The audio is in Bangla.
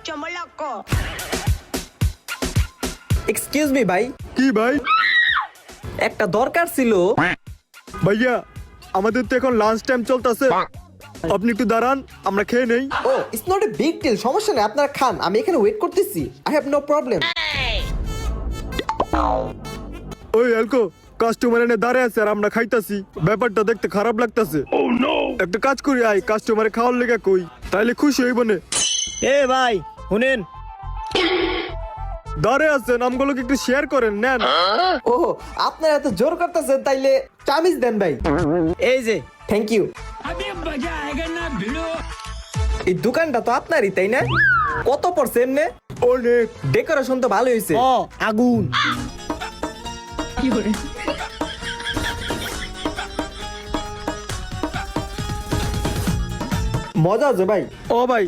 chomoloco. এক্সকিউজ মি ভাই, কি ভাই? একটা দরকার ছিল। ভাইয়া আমাদের তো এখন লাঞ্চ টাইম চলতেছে, আপনি একটু দাঁড়ান, আমরা খেয়ে নেই। ও it's not a big deal, সমস্যা নেই, আপনারা খান, আমি এখানে ওয়েট করতেছি। I have no problem. ওই এলকো, কাস্টমার এনে দাঁড়ায় আছে আর আমরা খাইতাছি, ব্যাপারটা দেখতে খারাপ লাগতাছে। একটা কাজ করি, আয় কাস্টমারে খাওয়ার লেগে কই, তাইলে খুশি হইব না। এ ভাই শুনেন, দাঁড়ায় আছেন, আমগুলোকে একটু শেয়ার করেন, নেন। ও আপনারা এত জোর করতেছেন, তাইলে চামিজ দেন ভাই। এই যে থ্যাংক ইউ। এই দোকানটা তো আপনারই তাই না? কত পড়ছে এমনে? অনেক। ডেকোরেশন তো ভালো হয়েছে। ও আগুন। মজা আছে ভাই। ও ভাই